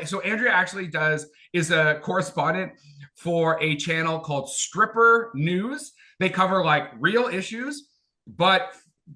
So Andrea actually is a correspondent for a channel called Stripper News. They cover like real issues, but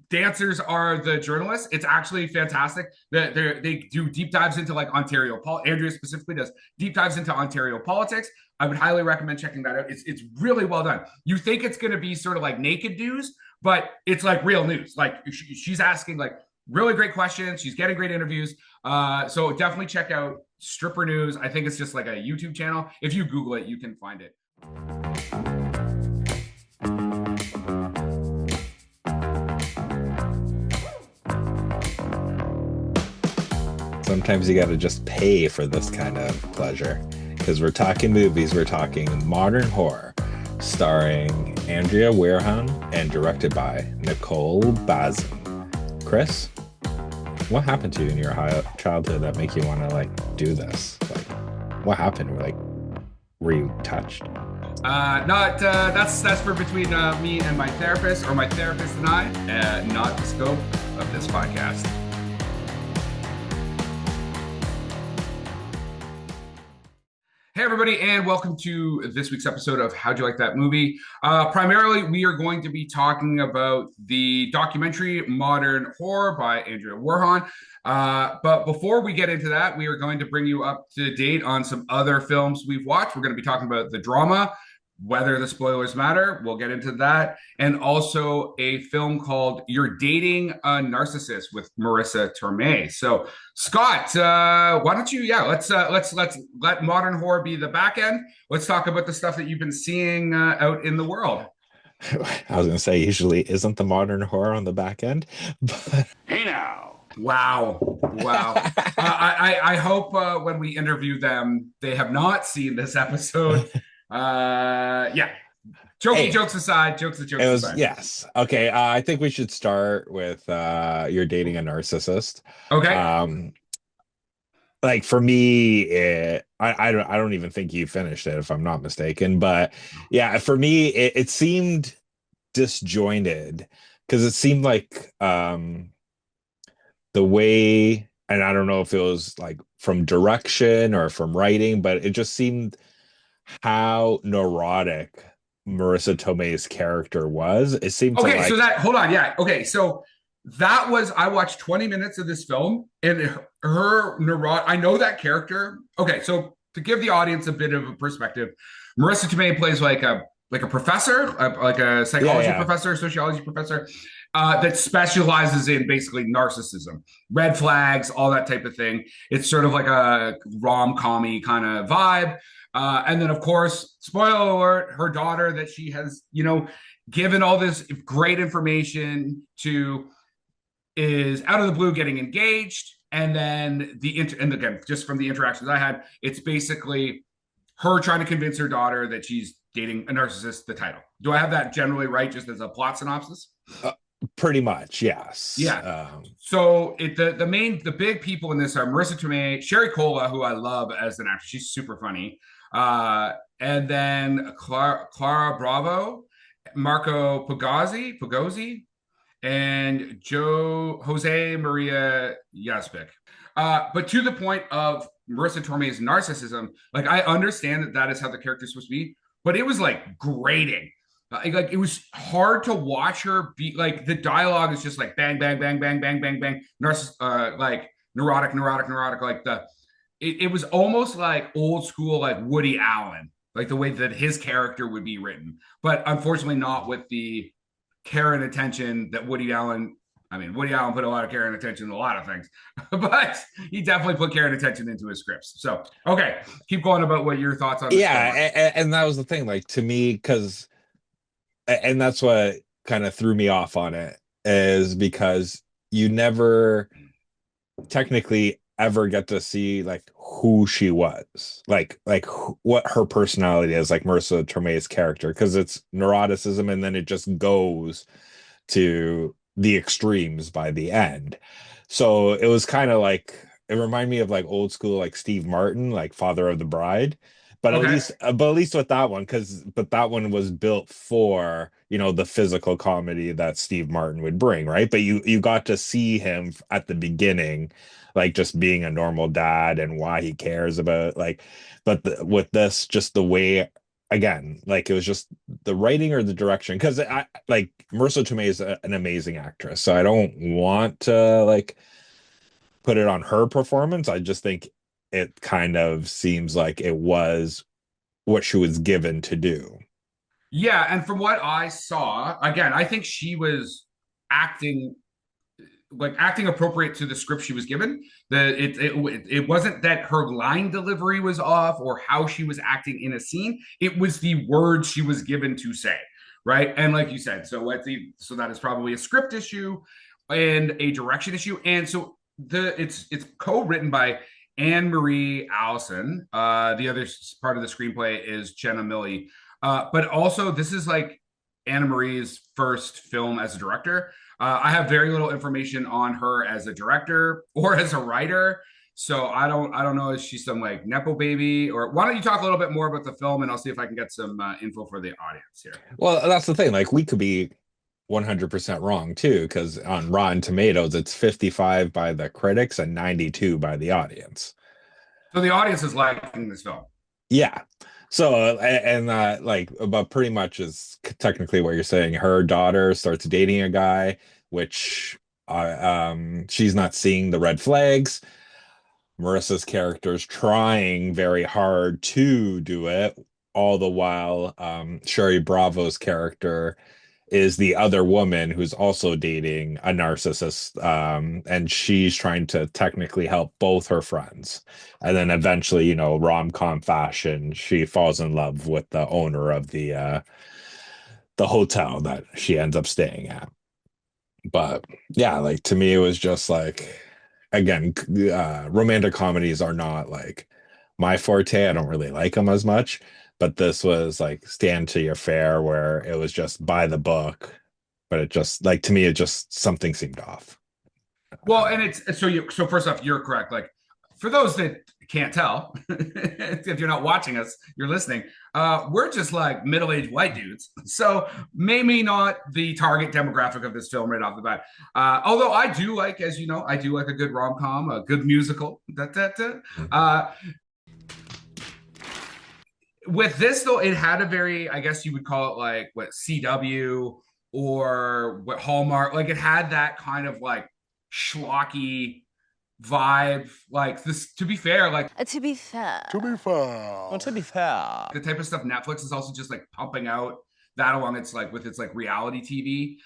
dancers are the journalists. It's actually fantastic. They do deep dives into like Ontario. Andrea specifically does deep dives into Ontario politics. I would highly recommend checking that out. It's really well done. You think it's going to be sort of like naked news, but it's like real news. Like she's asking like really great questions. She's getting great interviews. So definitely check out Stripper News. I think it's just like a YouTube channel. If you Google it, you can find it. Sometimes you got to just pay for this kind of pleasure, because we're talking movies. We're talking modern horror, starring Andrea Werhun and directed by Nicole Bazuin. Chris, what happened to you in your childhood that make you want to like do this? Like, what happened? Like, were you touched? Not that's for between me and my therapist, or my therapist and I. Not the scope of this podcast. Hey, everybody, and welcome to this week's episode of How'd You Like That Movie? Primarily, we are going to be talking about the documentary Modern Horror by Andrea Werhun. But before we get into that, we are going to bring you up to date on some other films we've watched. We're going to be talking about the drama, whether the spoilers matter. We'll get into that. And also a film called You're Dating a Narcissist with Marissa Tomei. So, Scott, why don't you, let's let modern horror be the back end. Let's talk about the stuff that you've been seeing out in the world. I was going to say, usually isn't the modern horror on the back end? But... Hey now. Wow. I hope when we interview them, they have not seen this episode. Jokes aside. Yes. Okay. I think we should start with You're Dating a Narcissist. Okay. Like for me, I don't even think you finished it, if I'm not mistaken. But yeah, for me, it seemed disjointed, because it seemed like the way, and I don't know if it was like from direction or from writing, but it just seemed how neurotic Marissa Tomei's character was. It seemed okay. To like, so that hold on, yeah. Okay, so that was I watched 20 minutes of this film, and her neurotic. I know that character. Okay, so to give the audience a bit of a perspective, Marissa Tomei plays like a professor, like a psychology professor, sociology professor, that specializes in basically narcissism, red flags, all that type of thing. It's sort of like a rom-com-y kind of vibe. And then, of course, spoiler alert, her daughter that she has, given all this great information to is out of the blue getting engaged. And then and again, just from the interactions I had, it's basically her trying to convince her daughter that she's dating a narcissist, the title. Do I have that generally right, just as a plot synopsis? Pretty much, yes. Yeah. So the big people in this are Marissa Tomei, Sherry Cola, who I love as an actress. She's super funny. And then Clara Bravo, Marco Pagozzi, and Jose Maria Jaspic. But to the point of Marissa Tomei's narcissism, like I understand that is how the character is supposed to be, but it was like grating. Like it was hard to watch her be like the dialogue is just like bang bang bang bang bang bang bang like neurotic like it was almost like old school like Woody Allen, like the way that his character would be written, but unfortunately not with the care and attention that Woody Allen put a lot of care and attention in a lot of things, but he definitely put care and attention into his scripts. So okay, keep going about what your thoughts on this. And that was the thing, like to me, because and that's what kind of threw me off on it, is because you never technically ever get to see like who she was, like what her personality is, like Marissa Tomei's character, because it's neuroticism and then it just goes to the extremes by the end. So it was kind of like, it reminded me of like old school like Steve Martin, like Father of the Bride, but Okay. at least with that one, but that one was built for, the physical comedy that Steve Martin would bring, right? But you got to see him at the beginning, like just being a normal dad and why he cares about like, but with this, just the way, again, like it was just the writing or the direction, because I like Marissa Tomei is an amazing actress, so I don't want to like put it on her performance. I just think it kind of seems like it was what she was given to do. Yeah, and from what I saw, again, I think she was acting acting appropriate to the script she was given. It wasn't that her line delivery was off or how she was acting in a scene. It was the words she was given to say, right? And like you said, so that is probably a script issue and a direction issue. And so it's co-written by Anne Marie Allison. The other part of the screenplay is Jenna Milley. But also this is like Anna Marie's first film as a director. I have very little information on her as a director or as a writer, so I don't know if she's some like nepo baby, or why don't you talk a little bit more about the film and I'll see if I can get some info for the audience here. Well, that's the thing. Like we could be 100% wrong too, because on Rotten Tomatoes, it's 55 by the critics and 92 by the audience. So the audience is liking this film. Yeah. So, like, but pretty much is technically what you're saying. Her daughter starts dating a guy, which she's not seeing the red flags. Marissa's character is trying very hard to do it, all the while Sherry Bravo's character is the other woman who's also dating a narcissist, and she's trying to technically help both her friends. And then eventually, rom-com fashion, she falls in love with the owner of the hotel that she ends up staying at. But yeah, like to me, it was just like, again, romantic comedies are not like my forte. I don't really like them as much, but this was like Stand to Your Fair, where it was just by the book, but it just like to me, it just something seemed off. Well, and so first off, you're correct. Like for those that can't tell, if you're not watching us, you're listening. We're just like middle-aged white dudes, so maybe not the target demographic of this film right off the bat. Although I do like, as you know, I do like a good rom-com, a good musical. Da, da, da. Uh, with this though, it had a very, I guess you would call it like what CW or what Hallmark, like it had that kind of like schlocky vibe. Like this, to be fair, like To be fair. Well, to be fair. the type of stuff Netflix is also just like pumping out that along its like with its like reality TV.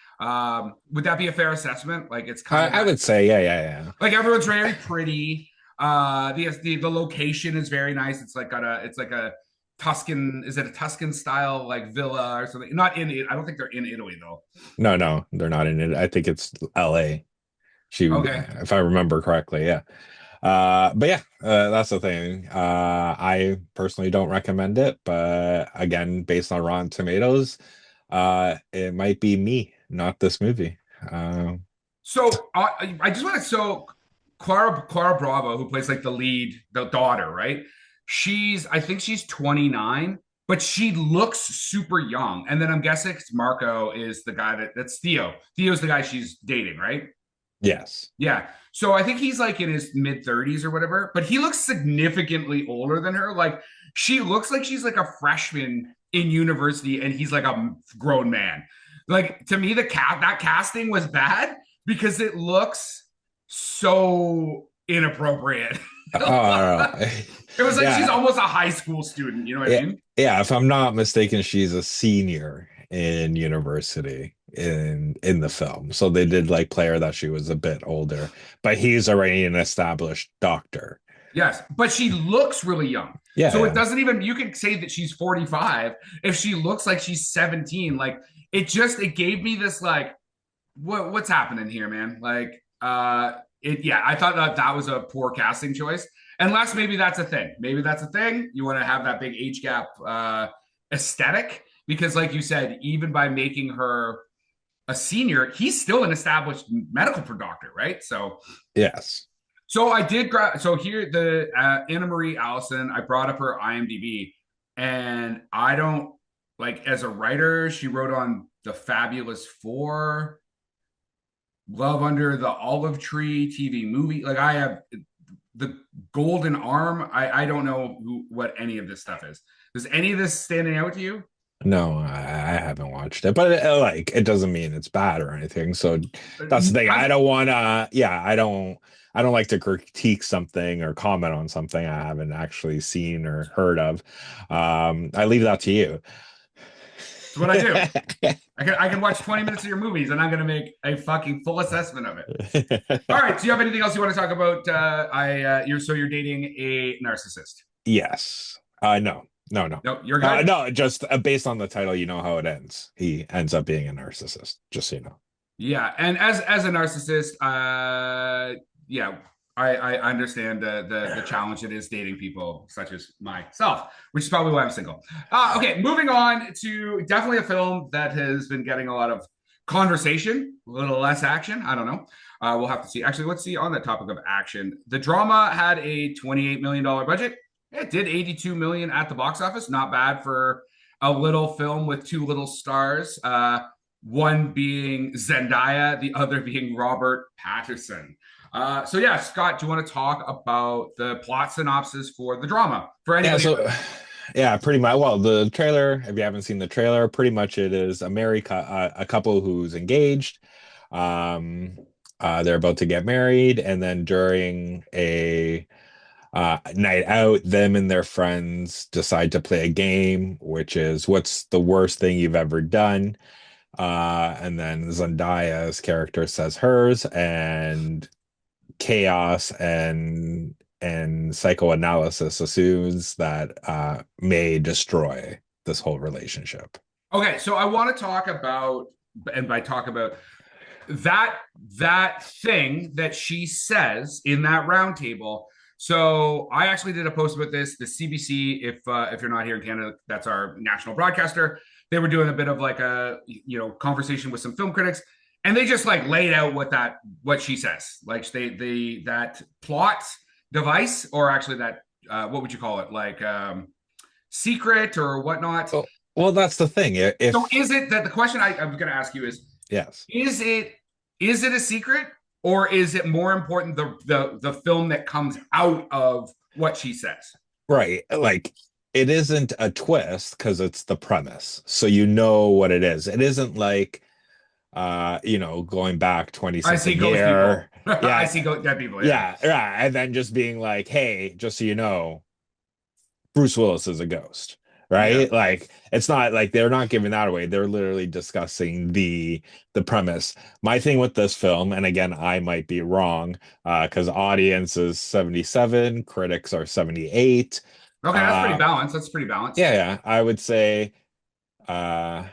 Would that be a fair assessment? Like it's kind of I would say, yeah. like everyone's very pretty. The location is very nice. It's like a Tuscan, is it a Tuscan style like villa or something? Not in it. I don't think they're in Italy though. No, they're not in it. I think it's LA. Okay. If I remember correctly, yeah. But yeah, that's the thing. I personally don't recommend it, but again, based on Rotten Tomatoes, it might be me, not this movie. So I just want to Clara Bravo, who plays like the lead, the daughter, right? I think she's 29, but she looks super young. And then I'm guessing Marco is the guy that's Theo. Theo's the guy she's dating, right? Yes. Yeah. So I think he's like in his mid 30s or whatever, but he looks significantly older than her. Like she looks like she's like a freshman in university and he's like a grown man. Like to me, that casting was bad because it looks so inappropriate. It was like Yeah. she's almost a high school student. You know what I mean? Yeah, if I'm not mistaken, she's a senior in university in the film. So they did like play her that she was a bit older, but he's already an established doctor. Yes, but she looks really young. Yeah. So yeah. it doesn't even, you can say that she's 45 if she looks like she's 17. Like it gave me this like, what's happening here, man? Like I thought that was a poor casting choice. Unless maybe that's a thing. Maybe that's a thing. You want to have that big age gap aesthetic because like you said, even by making her a senior, he's still an established medical doctor, right? So yes. so I did grab. So here, the Anna Marie Allison. I brought up her IMDb. And I don't like, as a writer, she wrote on The Fabulous Four, Love Under the Olive Tree TV movie. Like, I have the Golden Arm. I don't know what any of this stuff is. Does any of this standing out to you? No, I haven't watched it, but like it doesn't mean it's bad or anything. So that's the thing. I I'm don't want to. Yeah, I don't like to critique something or comment on something I haven't actually seen or heard of. I leave that to you. It's what I do. I can watch 20 minutes of your movies and I'm gonna make a fucking full assessment of it. All right. Do you have anything else you want to talk about? You're dating a narcissist. Yes. No. No, no. No, you're good. No, just based on the title, you know how it ends. He ends up being a narcissist, just so you know. Yeah, and as a narcissist, yeah, I understand the challenge it is dating people such as myself, which is probably why I'm single. Okay, moving on to definitely a film that has been getting a lot of conversation, a little less action. I don't know. We'll have to see. Actually, let's see on the topic of action. The drama had a $28 million budget. It did 82 million at the box office. Not bad for a little film with two little stars. One being Zendaya, the other being Robert Pattinson. So yeah, Scott, do you want to talk about the plot synopsis for the drama for Yeah, anybody? so yeah, pretty much. Well, the trailer, if you haven't seen the trailer, pretty much it is a couple who's engaged. Um, they're about to get married, and then during a night out, them and their friends decide to play a game, which is what's the worst thing you've ever done. And then Zendaya's character says hers, and chaos and psychoanalysis assumes that may destroy this whole relationship. Okay, so I want to talk about, and by talk about that that thing that she says in that roundtable. So I actually did a post about this. The CBC, if you're not here in Canada, that's our national broadcaster. They were doing a bit of like a conversation with some film critics, and they just like laid out what she says. Like they that plot device, or actually that what would you call it? Like secret or whatnot. Well, that's the thing. So If is it that the question I'm going to ask you yes, is it a secret, or is it more important the film that comes out of what she says? right, like it isn't a twist because it's the premise, so you know what it is. It isn't like going back 20 I see something ghost people. year. I see Yeah, ghost dead people. Yeah. yeah, and then just being like, hey, just so you know, Bruce Willis is a ghost, Yeah. right? Like it's not like they're not giving that away. They're literally discussing the premise. My thing with this film, and again, I might be wrong, because audience is 77, critics are 78. Okay, that's pretty Uh balanced. That's pretty balanced. yeah, I would say uh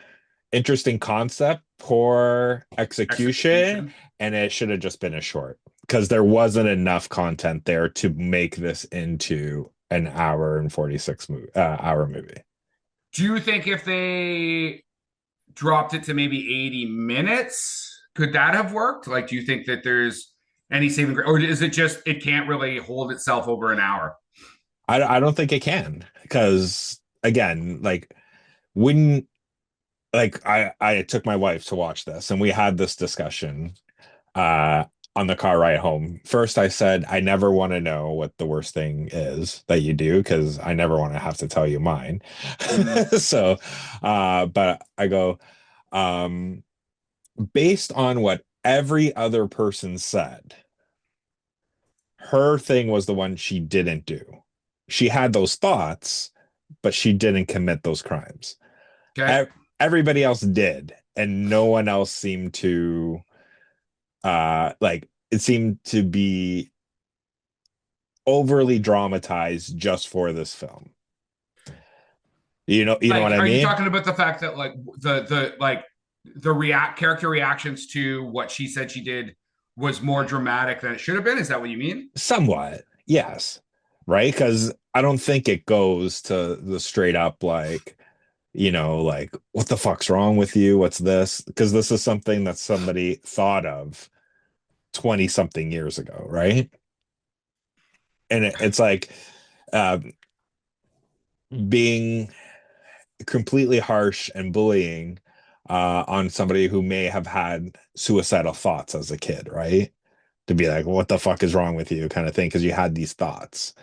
interesting concept, poor execution, Execution. and it should have just been a short because there wasn't enough content there to make this into an hour and 46 hour movie. Do you think if they dropped it to maybe 80 minutes, could that have worked? Like, do you think that there's any saving, or is it just it can't really hold itself over an hour? I don't think it can because again, like when like I took my wife to watch this and we had this discussion uh on the car ride home. First I said I never want to know what the worst thing is that you do because I never want to have to tell you mine. Mhm. So but I go um based on what every other person said, her thing was the one she didn't do. She had those thoughts, but she didn't commit those crimes. Okay. Everybody else did, and no one else seemed to like it seemed to be overly dramatized just for this film. You know Like, what I are you mean? talking about the fact that like the react character reactions to what she said she did was more dramatic than it should have been? Is that what you mean? Somewhat, yes. Right? Because I don't think it goes to the straight up like, like, what the fuck's wrong with you? What's this? Because this is something that somebody thought of 20 something years ago, right? And it's like, um, being completely harsh and bullying on somebody who may have had suicidal thoughts as a kid, right? To be like, what the fuck is wrong with you, kind of thing, because you had these thoughts.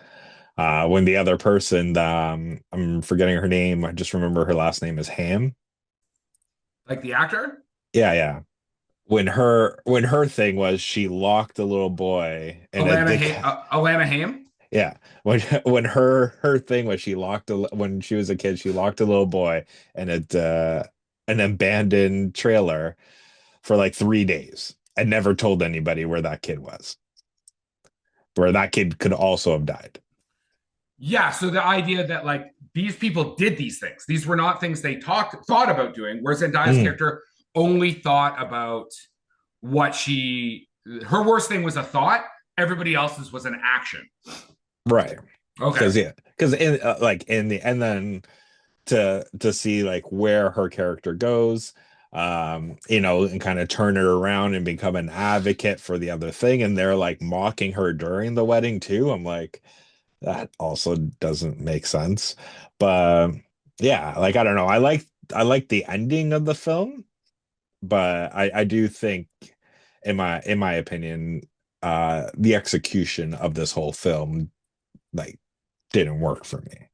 When the other person, I'm forgetting her name, I just remember her last name is Ham. Like the actor? Yeah, yeah. When her thing was she locked a little boy in a Alana Haim? yeah, when her thing was when she was a kid, she locked a little boy in an abandoned trailer for like 3 days and never told anybody where that kid was, where that kid could also have died. Yeah, so the idea that like these people did these things. These were not things they thought about doing, whereas Zendaya's Mm, character only thought about what her worst thing was a thought, everybody else's was an action. right. Okay. Because in like in the and then to see like where her character goes, and kind of turn it around and become an advocate for the other thing, and they're like mocking her during the wedding too. I'm like, that also doesn't make sense. But yeah, like I don't know. I like the ending of the film, but I do think in my opinion, the execution of this whole film like didn't work for me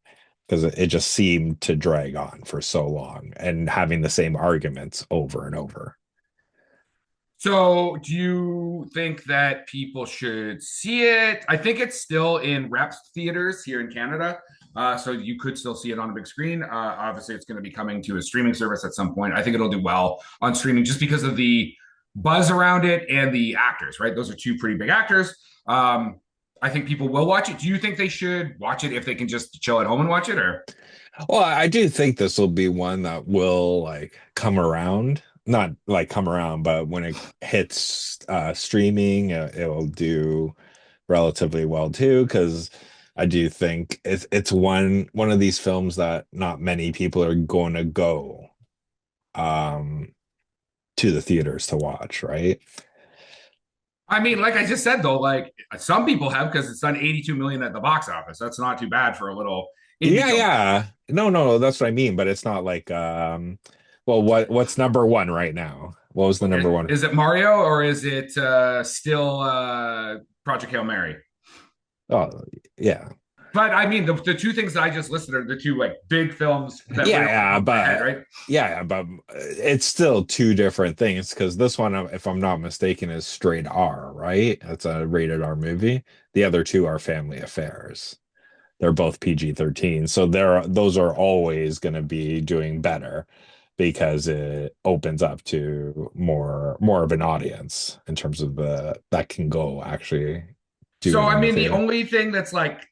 because it just seemed to drag on for so long and having the same arguments over and over. So, do you think that people should see it? I think it's still in Reps theaters here in Canada. So you could still see it on a big screen. Obviously, it's going to be coming to a streaming service at some point. I think it'll do well on streaming just because of the buzz around it and the actors, right? Those are two pretty big actors. I think people will watch it. Do you think they should watch it if they can just chill at home and watch it, or? Well, I do think this will be one that will like come around, not like come around, but when it hits streaming, it will do relatively well too. Because I do think it's one of these films that not many people are going to go um to the theaters to watch, right? I mean, like I just said though, like some people have because it's done 82 million at the box office. That's not too bad for a little indie Yeah, film. yeah. No, no, that's what I mean. But it's not like well, what's number one right now? What was the number one? Is it Mario or is it still Project Hail Mary? Oh, yeah. But I mean, the two things that I just listed are the two like big films that Yeah, right off the yeah, top of my head, but right? yeah, but it's still two different things because this one, if I'm not mistaken, is straight R, right? It's a rated R movie. The other two are family affairs. They're both PG-13, so those are always going to be doing better because it opens up to more of an audience in terms of the that can go actually do So it I in the mean, the theater. only thing that's like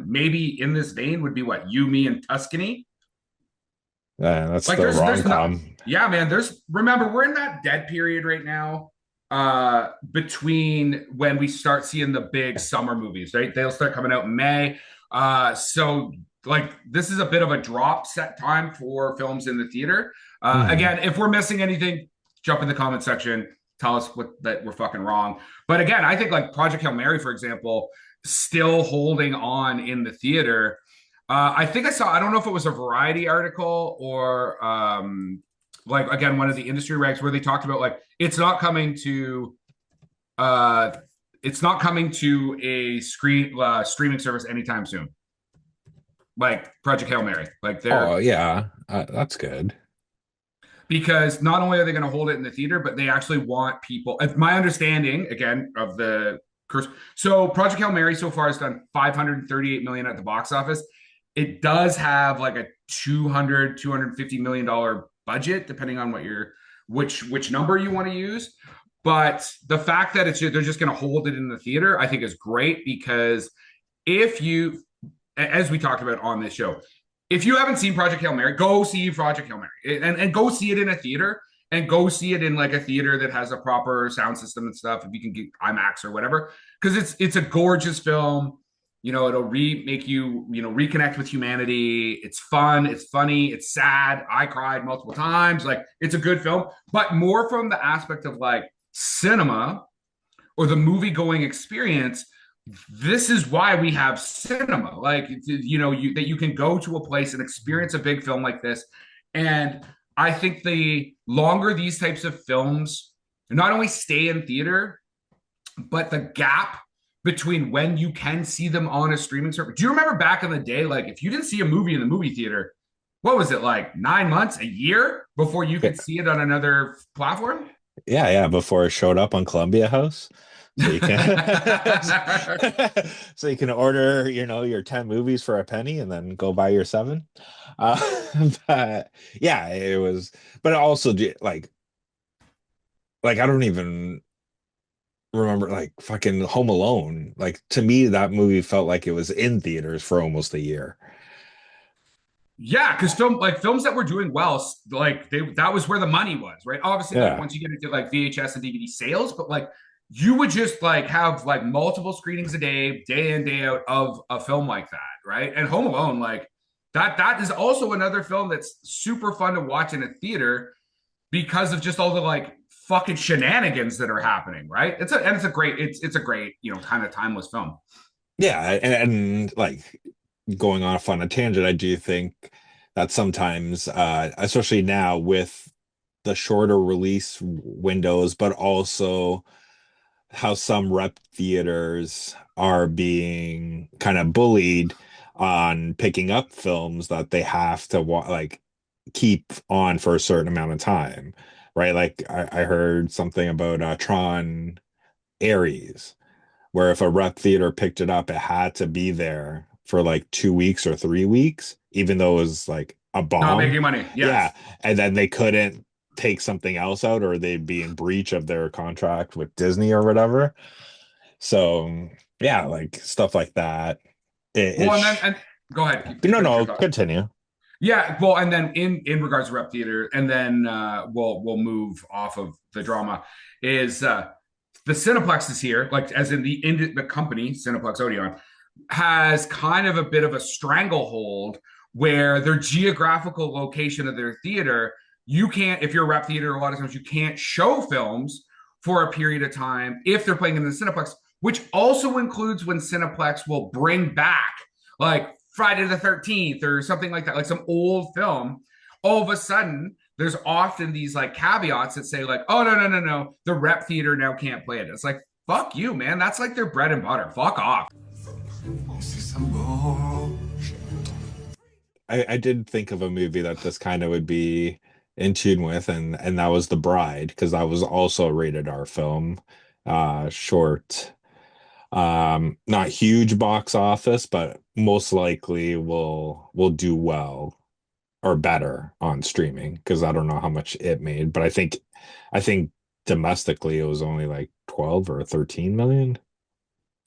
maybe in this vein would be what you, me, and Tuscany. That's Like the there's not rom-com. yeah, man, there's remember we're in that dead period right now between when we start seeing the big summer movies, right? They'll start coming out in May. So like this is a bit of a drop set time for films in the theater. Mhm. Again, if we're missing anything, jump in the comment section, tell us that we're fucking wrong. But again, I think like Project Hail Mary, for example, still holding on in the theater. I think I saw, I don't know if it was a Variety article or like again, one of the industry regs where they talked about like uh it's not coming to a streaming service anytime soon. Like Project Hail Mary. Like Oh they're yeah, that's good. because not only are they going to hold it in the theater, but they actually want people. My understanding again of the curse. So Project Hail Mary so far has done 538 million at the box office. It does have like a 250 million dollar budget, depending on what your which number you want to use. But the fact that they're just going to hold it in the theater, I think is great because if you, as we talked about on this show, if you haven't seen Project Hail Mary, go see Project Hail Mary and go see it in a theater and go see it in like a theater that has a proper sound system and stuff. If you can get IMAX or whatever, because it's a gorgeous film. You know, it'll make you, reconnect with humanity. It's fun. It's funny. It's sad. I cried multiple times. Like it's a good film, but more from the aspect of like cinema or the movie going experience this is why we have cinema. Like, you know, that you can go to a place and experience a big film like this. And I think the longer these types of films not only stay in theater, but the gap between when you can see them on a streaming service. Do you remember back in the day, like if you didn't see a movie in the movie theater, what was it, like 9 months, a year before you Yeah, could see it on another platform? yeah, before it showed up on Columbia House. So you can so you can order, your 10 movies for a penny and then go buy your seven. Uh, but yeah, it was, but also like I don't even remember like fucking Home Alone. Like to me, that movie felt like it was in theaters for almost a year. Yeah, because films that were doing well, like that was where the money was, right? Obviously, like Yeah. once you get into like VHS and DVD sales, but like you would just like have like multiple screenings a day in, day out of a film like that, right? And Home Alone, like that is also another film that's super fun to watch in a theater because of just all the like fucking shenanigans that are happening, right? It's a great, kind of timeless film. Yeah, and like going off on a tangent, I do think that sometimes, especially now with the shorter release windows, but also how some rep theaters are being kind of bullied on picking up films that they have to like keep on for a certain amount of time, right? Like I heard something about Tron Ares, where if a rep theater picked it up, it had to be there for like 2 weeks or 3 weeks, even though it was like a Not bomb. making money. Yeah. Yes. And then they couldn't take something else out or they'd be in breach of their contract with Disney or whatever. So yeah, like stuff like that. Well, and go ahead, No, finish your no, thought. continue. Yeah, well, and then in regards to rep theater, and then we'll move off of the drama. Is the Cineplex is here, like as in the company Cineplex Odeon has kind of a bit of a stranglehold where their geographical location of their theater, you can't, if you're a rep theater, a lot of times you can't show films for a period of time if they're playing in the Cineplex, which also includes when Cineplex will bring back like Friday the 13th or something like that, like some old film. All of a sudden, there's often these like caveats that say, like, oh, no, the rep theater now can't play it. It's like, fuck you, man. That's like their bread and butter. Fuck off. I did think of a movie that this kind of would be in tune with, and that was The Bride, because that was also a rated R film. Short, not huge box office, but most likely will do well or better on streaming, because I don't know how much it made, but I think domestically it was only like 12 or 13 million.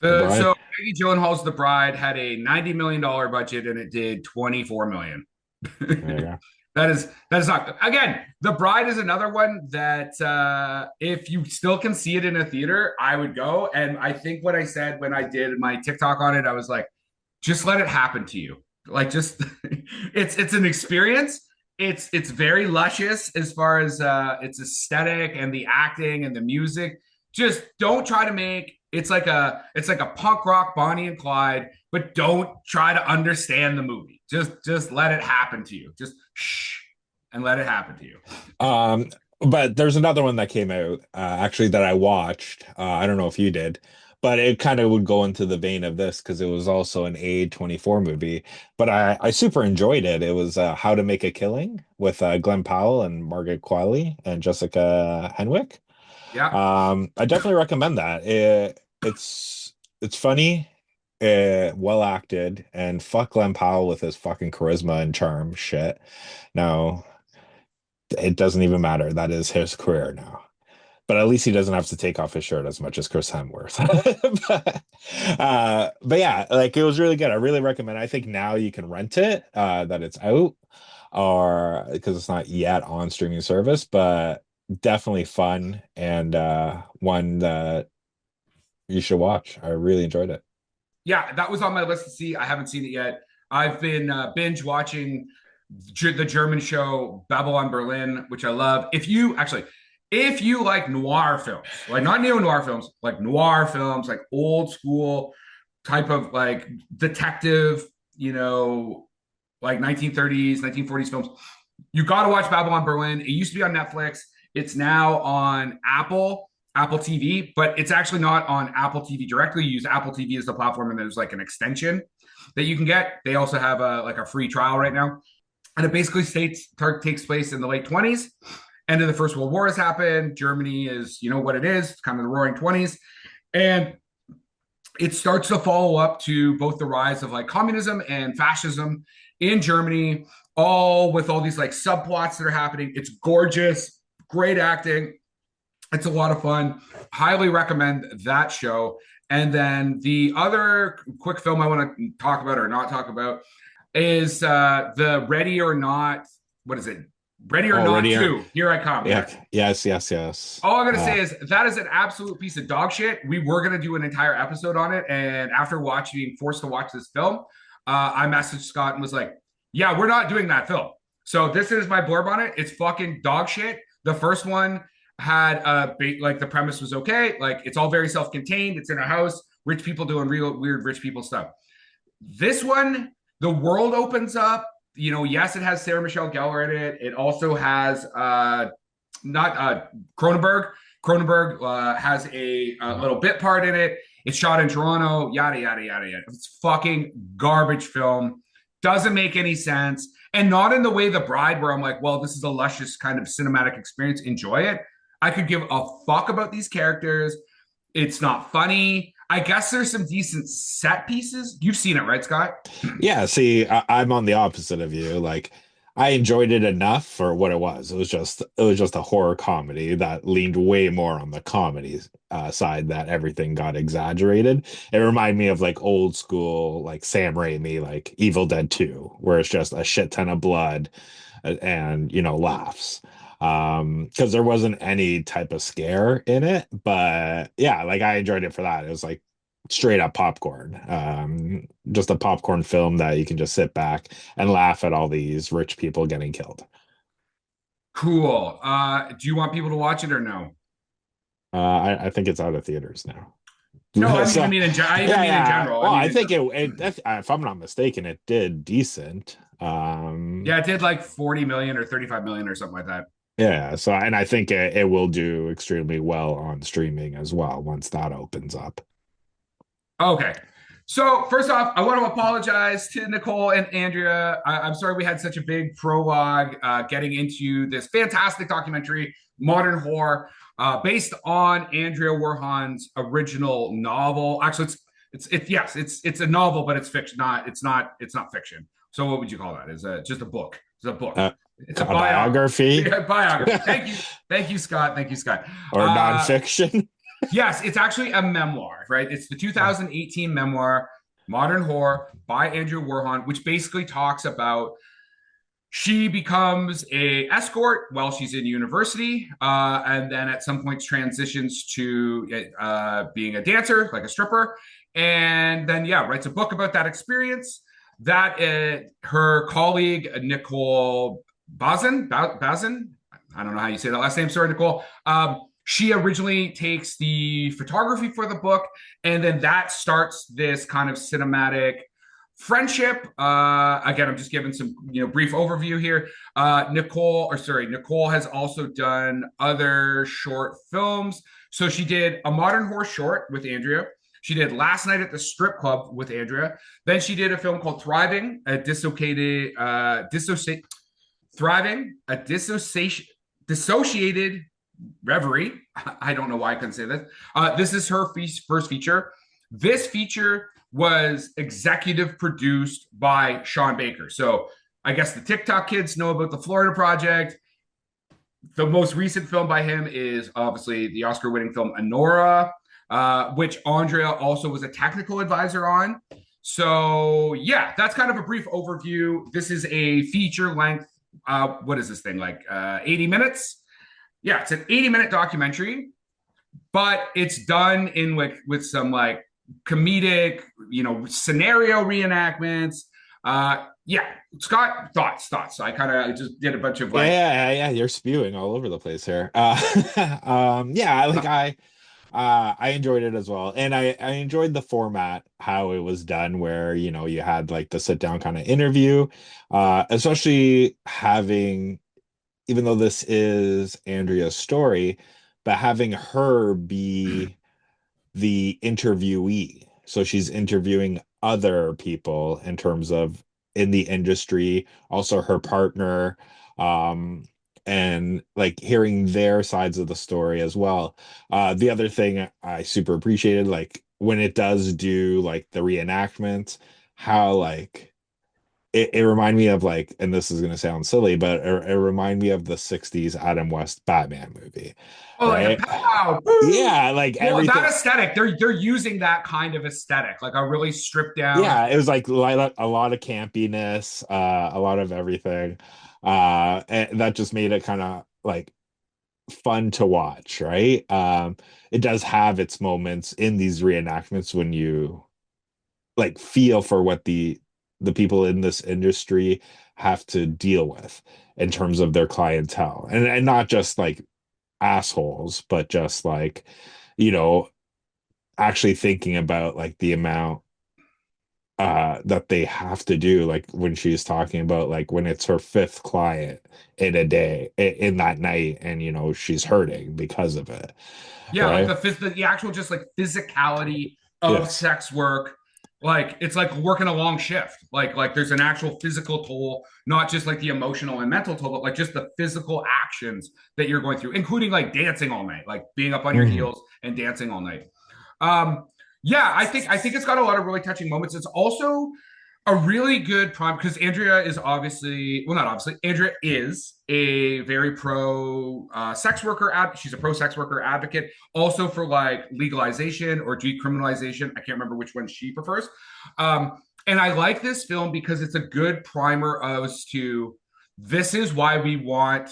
The Bride. So Maggie Gyllenhaal's The Bride had a $90 million budget and it did 24 million. There you go. That is not again. The Bride is another one that if you still can see it in a theater, I would go. And I think what I said when I did my TikTok on it, I was like, just let it happen to you. Like just it's an experience. It's very luscious as far as its aesthetic and the acting and the music. Just don't try to make it's like a punk rock Bonnie and Clyde, but don't try to understand the movie. Just let it happen to you. Just shh and let it happen to you. Um, but there's another one that came out actually that I watched. I don't know if you did, but it kind of would go into the vein of this because it was also an A24 movie. But I super enjoyed it. It was How to Make a Killing with Glenn Powell and Margaret Qualley and Jessica Henwick. Yeah. I definitely recommend that. It's funny, well acted, and fuck Glenn Powell with his fucking charisma and charm shit. Now, it doesn't even matter. That is his career now. But at least he doesn't have to take off his shirt as much as Chris Hemsworth. but yeah, like it was really good. I really recommend it. I think now you can rent it, that it's out, or because it's not yet on streaming service, but definitely fun and one that you should watch. I really enjoyed it. Yeah, that was on my list to see. I haven't seen it yet. I've been binge watching the German show Babylon Berlin, which I love. If you like noir films, like not neo noir films, like noir films, like old school, type of like detective, like 1930s, 1940s films, you got to watch Babylon Berlin. It used to be on Netflix. It's now on Apple TV, but it's actually not on Apple TV directly. You use Apple TV as the platform, and there's like an extension that you can get. They also have a free trial right now, and it basically takes place in the late 20s. End of the First World War has happened. Germany is, what it is. It's kind of the Roaring 20s, and it starts to follow up to both the rise of like communism and fascism in Germany, all with all these like subplots that are happening. It's gorgeous, great acting. It's a lot of fun. Highly recommend that show. And then the other quick film I want to talk about or not talk about is the Ready or Not. What is it? Ready or Not 2. Here I come. Yeah. Yes. All I'm going to say is that is an absolute piece of dog shit. We were going to do an entire episode on it. And after being forced to watch this film, I messaged Scott and was like, yeah, we're not doing that film. So this is my blurb on it. It's fucking dog shit. The first one had like the premise was okay. Like it's all very self-contained. It's in a house, rich people doing real weird rich people stuff. This one, the world opens up. Yes, it has Sarah Michelle Gellar in it. It also has not Cronenberg. Cronenberg has a little bit part in it. It's shot in Toronto. Yada yada yada yada. It's fucking garbage film. Doesn't make any sense, and not in the way The Bride, where I'm like, well, this is a luscious kind of cinematic experience. Enjoy it. I could give a fuck about these characters. It's not funny. I guess there's some decent set pieces. You've seen it, right, Scott? Yeah, see, I'm on the opposite of you. Like, I enjoyed it enough for what it was. It was just a horror comedy that leaned way more on the comedy side, that everything got exaggerated. It reminded me of like old school, like Sam Raimi, like Evil Dead 2, where it's just a shit ton of blood and laughs. Because there wasn't any type of scare in it, but yeah, like I enjoyed it for that. It was like straight up popcorn, just a popcorn film that you can just sit back and laugh at all these rich people getting killed. Cool. Do you want people to watch it or no? I think it's out of theaters now. No, I mean in general. Well, I think if I'm not mistaken, it did decent. Yeah, it did like 40 million or 35 million or something like that. Yeah, so and I think it will do extremely well on streaming as well once that opens up. Okay. So first off, I want to apologize to Nicole and Andrea. I'm sorry we had such a big prologue getting into this fantastic documentary, Modern Horror, based on Andrea Werhun's original novel. Actually, it's a novel, but it's fiction. It's not fiction. So what would you call that? Is it just a book? It's a book. It's a biography. Biography. Thank you, Scott. Or nonfiction. Yes, it's actually a memoir, right? It's the 2018 memoir, Modern Horror by Andrea Werhun, which basically talks about she becomes a escort while she's in university, and then at some point transitions to being a dancer, like a stripper, and then writes a book about that experience. That her colleague Nicole Bazuin, I don't know how you say that last name. Sorry, Nicole. She originally takes the photography for the book, and then that starts this kind of cinematic friendship. Again, I'm just giving some brief overview here. Nicole has also done other short films. So she did a Modern Horror short with Andrea. She did Last Night at the Strip Club with Andrea. Then she did a film called Thriving, a dissociated Reverie. I don't know why I couldn't say this. This is her first feature. This feature was executive produced by Sean Baker. So I guess the TikTok kids know about the Florida Project. The most recent film by him is obviously the Oscar-winning film Anora, which Andrea also was a technical advisor on. So yeah, that's kind of a brief overview. This is a feature length. What is this thing, like 80 minutes? Yeah, it's an 80-minute documentary, but it's done in with some like comedic, scenario reenactments. Yeah, Scott, thoughts. I kind of just did a bunch of like yeah. You're spewing all over the place here. I enjoyed it as well. And I enjoyed the format, how it was done, where, you know, you had like the sit down kind of interview, especially having, even though this is Andrea's story, but having her be the interviewee. So she's interviewing other people in terms of in the industry, also her partner, um, and like hearing their sides of the story as well. The other thing I super appreciated, like when it does do like the reenactment, how like it reminded me of like, and this is going to sound silly, but it reminded me of the 60s Adam West Batman movie, Oh, like a right? pow, boom. Yeah, like Well, that everything. aesthetic, they're using that kind of aesthetic, like a really stripped down. Yeah, it was like a lot of campiness, a lot of everything. And that just made it kind of like fun to watch, right? It does have its moments in these reenactments when you like feel for what the people in this industry have to deal with in terms of their clientele. And not just like assholes, but just like, you know, actually thinking about like the amount that they have to do, like when she's talking about like when it's her fifth client in a day in that night, and you know she's hurting because of it, Yeah, like right? the actual just like physicality of Yes. sex work. Like it's like working a long shift. Like there's an actual physical toll, not just like the emotional and mental toll, but like just the physical actions that you're going through, including like dancing all night, like being up on your Mhm. heels and dancing all night. Um, yeah, I think it's got a lot of really touching moments. It's also a really good prime because Andrea is obviously, well, not obviously, Andrea is a very pro sex worker. She's a pro sex worker advocate, also for like legalization or decriminalization. I can't remember which one she prefers. And I like this film because it's a good primer as to this is why we want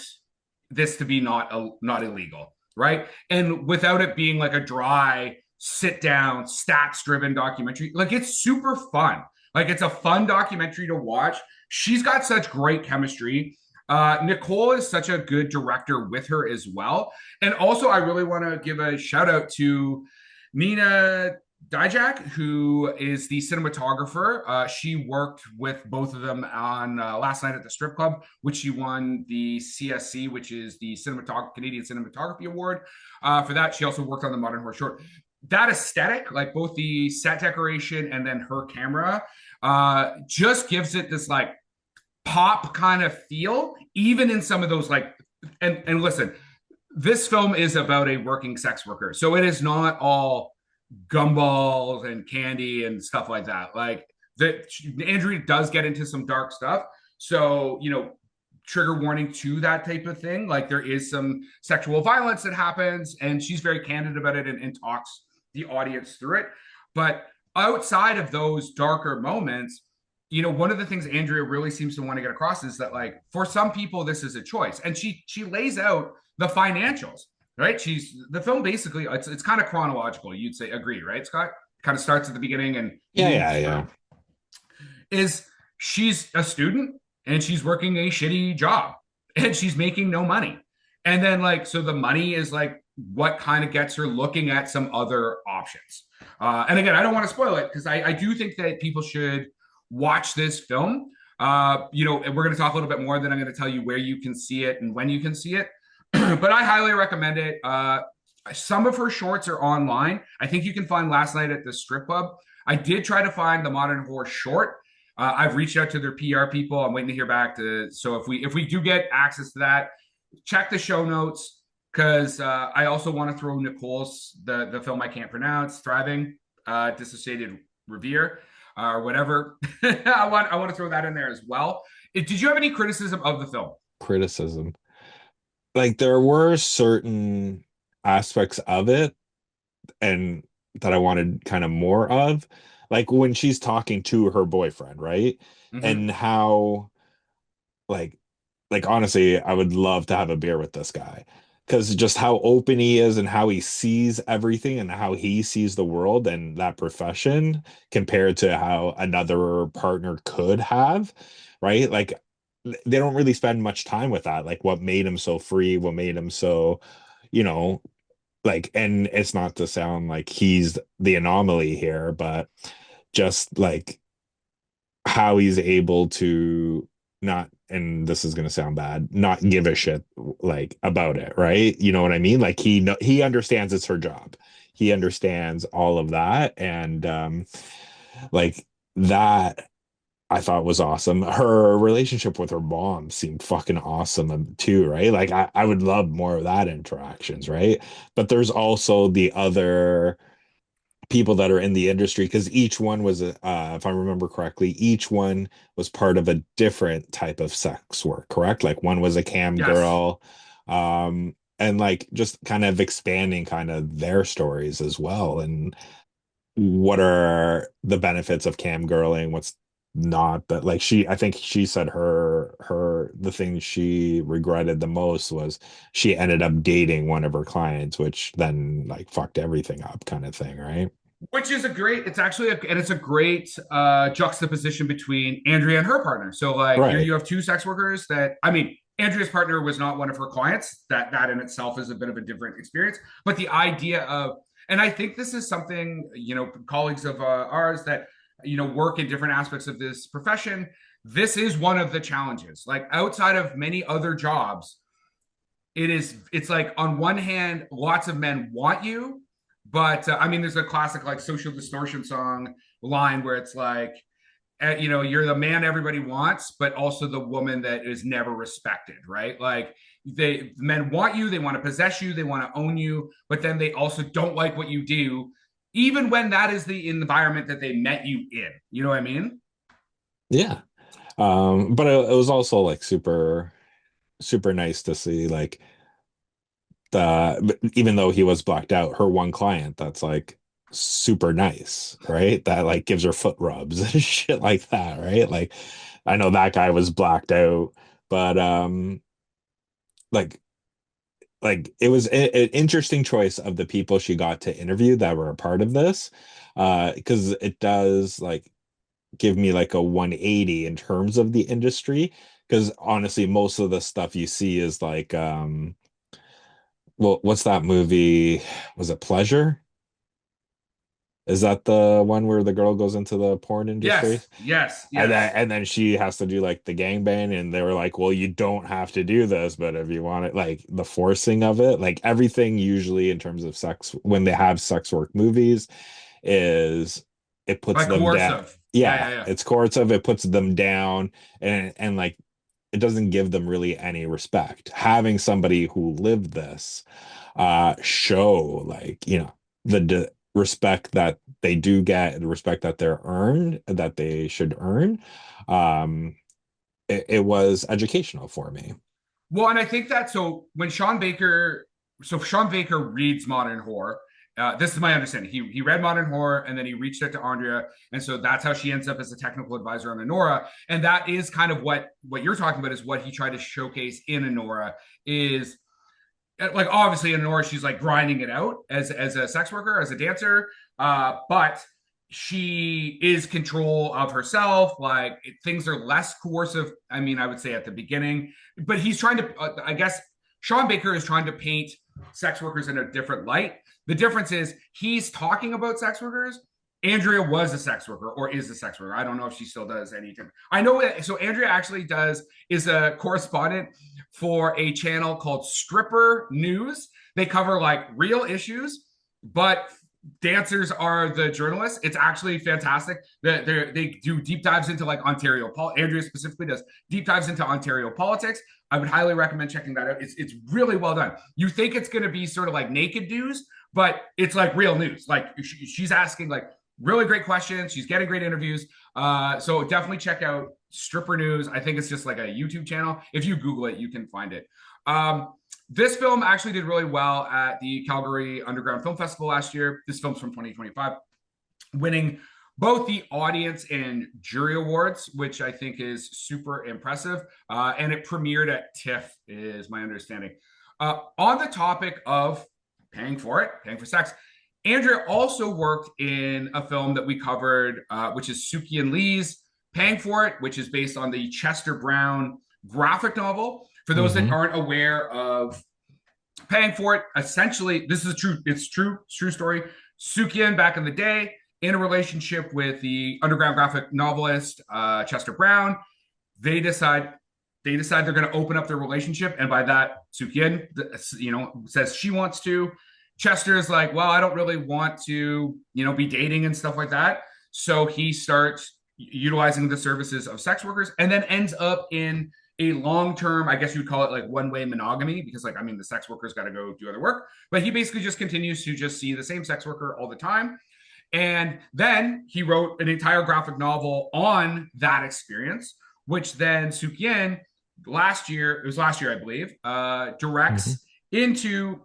this to be not illegal, right? And without it being like a dry sit down stats driven documentary, like it's super fun. Like it's a fun documentary to watch. She's got such great chemistry. Nicole is such a good director with her as well. And also, I really want to give a shout out to Nina Dijak, who is the cinematographer. She worked with both of them on Last Night at the Strip Club, which she won the CSC, which is the Canadian Cinematography Award. For that, she also worked on the Modern Horror Short. That aesthetic, like both the set decoration and then her camera, just gives it this like pop kind of feel, even in some of those like. And listen, this film is about a working sex worker, so it is not all gumballs and candy and stuff like that. Like that, Andrew does get into some dark stuff. So, you know, trigger warning to that type of thing. Like there is some sexual violence that happens, and she's very candid about it and talks the audience through it. But outside of those darker moments, you know, one of the things Andrea really seems to want to get across is that, like, for some people, this is a choice, and she lays out the financials, right? She's the film basically it's kind of chronological. You'd say agree, right, Scott? Kind of starts at the beginning and Yeah, moves yeah, yeah. through. Is she's a student and she's working a shitty job and she's making no money, and then like so the money is like what kind of gets her looking at some other options. And again, I don't want to spoil it because I do think that people should watch this film. You know, we're going to talk a little bit more. Then I'm going to tell you where you can see it and when you can see it. But I highly recommend it. Some of her shorts are online. I think you can find Last Night at the Strip Club. I did try to find the Modern Horror short. I've reached out to their PR people. I'm waiting to hear back. So if we do get access to that, check the show notes because I also want to throw Nicole's the film I can't pronounce, Thriving, Dissociated Reverie, or whatever. I want to throw that in there as well. Did you have any criticism of the film? Criticism. Like there were certain aspects of it and that I wanted kind of more of. Like when she's talking to her boyfriend, right? Mm-hmm. And how like honestly, I would love to have a beer with this guy because just how open he is and how he sees everything and how he sees the world and that profession compared to how another partner could have, right? Like they don't really spend much time with that. Like what made him so free, what made him so, you know, like, and it's not to sound like he's the anomaly here, but just like how he's able to not, and this is going to sound bad, not give a shit like about it, right? You know what I mean? Like he understands it's her job. He understands all of that, and like that I thought was awesome. Her relationship with her mom seemed fucking awesome too, right? Like I would love more of that interactions, right? But there's also the other people that are in the industry because each one was if I remember correctly, each one was part of a different type of sex work, correct? Like one was a cam Yes. girl, and like just kind of expanding kind of their stories as well, and what are the benefits of cam girling, what's not. But like I think she said the thing she regretted the most was she ended up dating one of her clients, which then like fucked everything up kind of thing, right? Which is a great, it's actually and it's a great juxtaposition between Andrea and her partner. So like here Right. you have two sex workers that, I mean, Andrea's partner was not one of her clients. That in itself is a bit of a different experience. But the idea of, and I think this is something, colleagues of ours that, work in different aspects of this profession, this is one of the challenges. Like outside of many other jobs, it's like on one hand lots of men want you, but I mean there's a classic like Social Distortion song line where it's like, you're the man everybody wants but also the woman that is never respected, right? Like men want you, they want to possess you, they want to own you, but then they also don't like what you do, even when that is the environment that they met you in, you know what I mean? Yeah. But it was also like super nice to see like even though he was blacked out, her one client that's like super nice, right? That like gives her foot rubs and shit like that, right? Like I know that guy was blacked out, but like it was an interesting choice of the people she got to interview that were a part of this. Because it does like give me like a 180 in terms of the industry. Because honestly, most of the stuff you see is like well, what's that movie? Was it Pleasure? Is that the one where the girl goes into the porn industry? Yes, yes, And then yes. she has to do like the gangbang, and they were like, well, you don't have to do this, but if you want it, like the forcing of it, like everything usually in terms of sex, when they have sex work movies, is it puts Like them down. coercive. Yeah, Yeah, yeah, yeah. it's coercive, it puts them down, and like it doesn't give them really any respect. Having somebody who lived this show like, the respect that they do get, the respect that they're earned, that they should earn. um it was educational for me. Well, and I think that so Sean Baker reads modern horror. This is my understanding. He read modern horror and then he reached out to Andrea, and so that's how she ends up as a technical advisor on Anora. And that is kind of what you're talking about is what he tried to showcase in Anora is like obviously in Anora she's like grinding it out as a sex worker, as a dancer, but she is control of herself. Like things are less coercive. I mean, I would say at the beginning, but he's trying to. I guess Sean Baker is trying to paint sex workers in a different light. The difference is he's talking about sex workers. Andrea was a sex worker or is a sex worker. I don't know if she still does anything. I know that. So Andrea actually is a correspondent for a channel called Stripper News. They cover like real issues, but dancers are the journalists. It's actually fantastic. They do deep dives into like Ontario. Andrea specifically does deep dives into Ontario politics. I would highly recommend checking that out. It's really well done. You think it's going to be sort of like naked news, but it's like real news. Like she's asking like really great questions. She's getting great interviews. So definitely check out Stripper News. I think it's just like a YouTube channel. If you Google it, you can find it. This film actually did really well at the Calgary Underground Film Festival last year. This film's from 2025, winning both the audience and jury awards, which I think is super impressive. And it premiered at TIFF, is my understanding. On the topic of paying for sex, Andrea also worked in a film that we covered, which is Suki and Lee's Paying for It, which is based on the Chester Brown graphic novel. For those that Hmm. aren't aware of paying for it. Essentially, this is true. It's true story. Sookyun back in the day in a relationship with the underground graphic novelist Chester Brown. They decide they're going to open up their relationship, and by that, Sookyun, says she wants to. Chester is like, well, I don't really want to, be dating and stuff like that. So he starts utilizing the services of sex workers, and then ends up in a long-term, I guess you'd call it like one-way monogamy, because the sex worker's got to go do other work, but he basically just continues to just see the same sex worker all the time. And then he wrote an entire graphic novel on that experience, which then Sookyun last year, I believe, directs into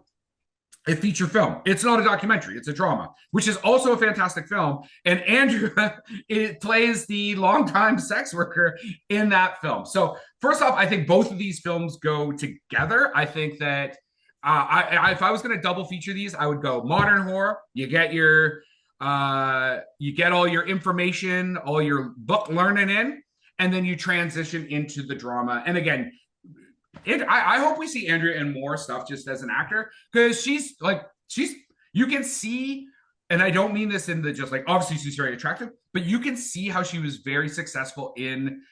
a feature film. It's not a documentary, it's a drama, which is also a fantastic film. And Andrea it plays the longtime sex worker in that film. So first off, I think both of these films go together. I think that if I was going to double feature these, I would go modern horror. You get all your information, all your book learning in, and then you transition into the drama. And again, I hope we see Andrea in more stuff just as an actor, because you can see, and I don't mean this in the just like, obviously she's very attractive, but you can see how she was very successful in,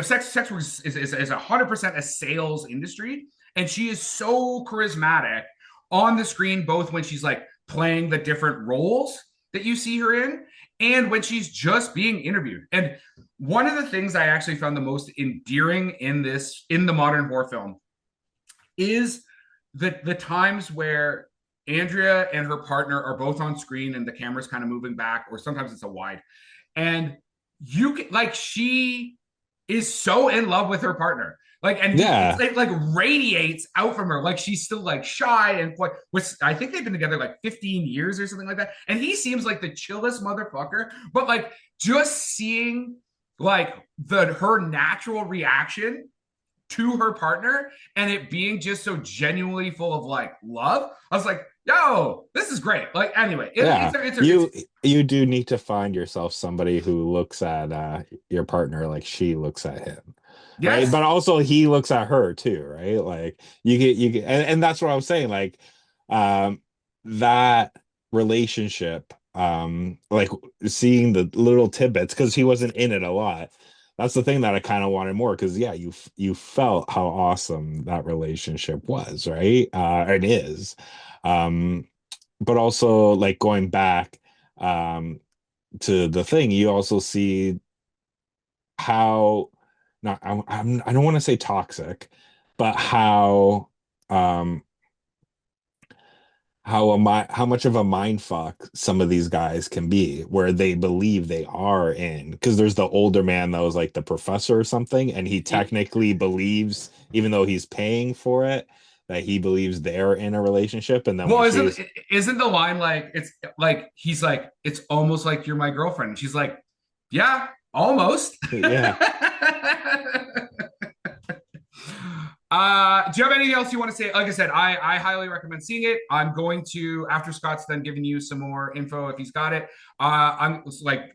sex work is 100% a sales industry. And she is so charismatic on the screen, both when she's like playing the different roles that you see her in, and when she's just being interviewed. And one of the things I actually found the most endearing in the modern horror film is the times where Andrea and her partner are both on screen and the camera's kind of moving back, or sometimes it's a wide. And you can, she is so in love with her partner. It radiates out from her. She's still shy and I think they've been together 15 years or something like that. And he seems like the chillest motherfucker. But just seeing her natural reaction to her partner and it being just so genuinely full of love, I was like, yo, this is great. Anyway, you do need to find yourself somebody who looks at your partner like she looks at him. Yes. Right, but also he looks at her too, right? You get and that's what I was saying, that relationship, seeing the little tidbits, because he wasn't in it a lot. That's the thing that I kind of wanted more, because you felt how awesome that relationship was, right? And is, but also going back to the thing, you also see how, not I don't want to say toxic, but how much of a mind fuck some of these guys can be, where they believe they are in, because there's the older man that was the professor or something, and he technically believes, even though he's paying for it, that he believes they're in a relationship. And then isn't the line he's it's almost like you're my girlfriend, and she's like, yeah, almost. Yeah. Do you have anything else you want to say? Like I said, I highly recommend seeing it. I'm going to, after Scott's done giving you some more info, if he's got it, I'm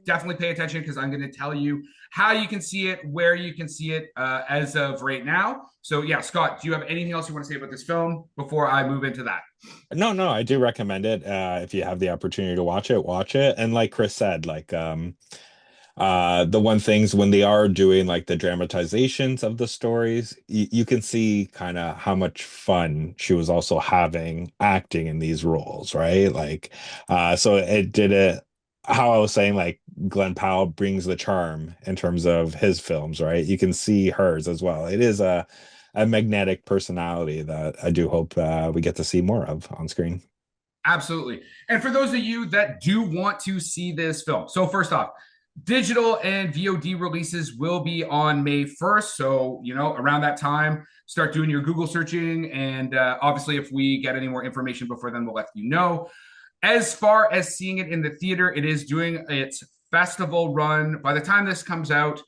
definitely pay attention, because I'm going to tell you how you can see it, where you can see it as of right now. So yeah, Scott, do you have anything else you want to say about this film before I move into that? No, I do recommend it. If you have the opportunity to watch it. And like Chris said, the one things when they are doing the dramatizations of the stories, you can see kind of how much fun she was also having acting in these roles, right? So it did it, how I was saying, Glenn Powell brings the charm in terms of his films, right? You can see hers as well. It is a magnetic personality that I do hope we get to see more of on screen. Absolutely. And for those of you that do want to see this film, so first off, digital and VOD releases will be on May 1st. So, around that time, start doing your Google searching. And obviously, if we get any more information before then, we'll let you know. As far as seeing it in the theater, it is doing its festival run. By the time this comes out,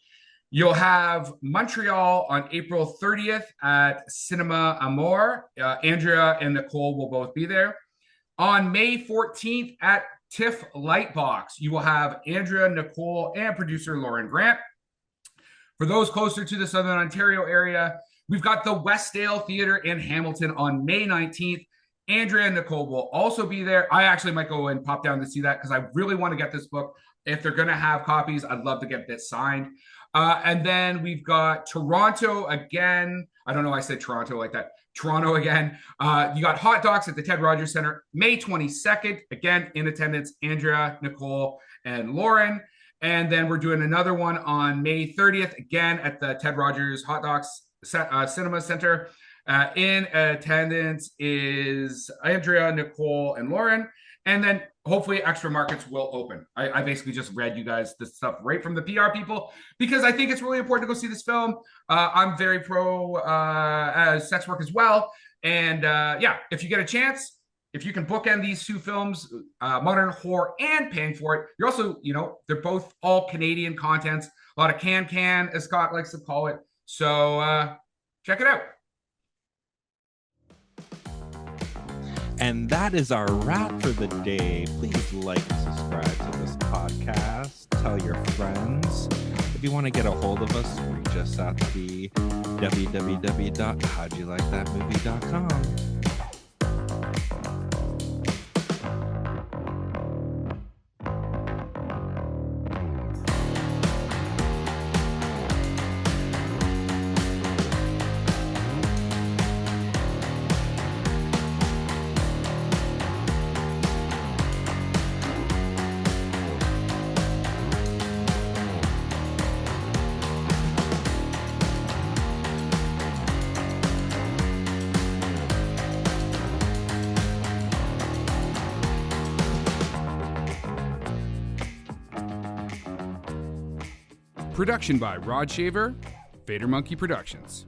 you'll have Montreal on April 30th at Cinema Amor. Andrea and Nicole will both be there. On May 14th at TIFF Lightbox, you will have Andrea, Nicole, and producer Lauren Grant. For those closer to the Southern Ontario area, We've got the Westdale Theater in Hamilton on May 19th. Andrea and Nicole will also be there. I actually might go and pop down to see that because I really want to get this book. If they're going to have copies, I'd love to get this signed. And then we've got Toronto again. I don't know why I said Toronto like that. Toronto again. You got Hot Docs at the Ted Rogers Center, May 22nd. Again, in attendance, Andrea, Nicole, and Lauren. And then we're doing another one on May 30th, again at the Ted Rogers Hot Docs Cinema Center. In attendance is Andrea, Nicole, and Lauren. And then hopefully extra markets will open. I basically just read you guys this stuff right from the PR people because I think it's really important to go see this film. I'm very pro sex work as well. And if you get a chance, if you can bookend these two films, modern horror and paying for it, you're also, they're both all Canadian content. A lot of can, as Scott likes to call it. So check it out. And that is our wrap for the day. Please like and subscribe to this podcast. Tell your friends. If you want to get a hold of us, reach us at the www.howdyoulikethatmovie.com. Production by Rod Shaver, Vader Monkey Productions.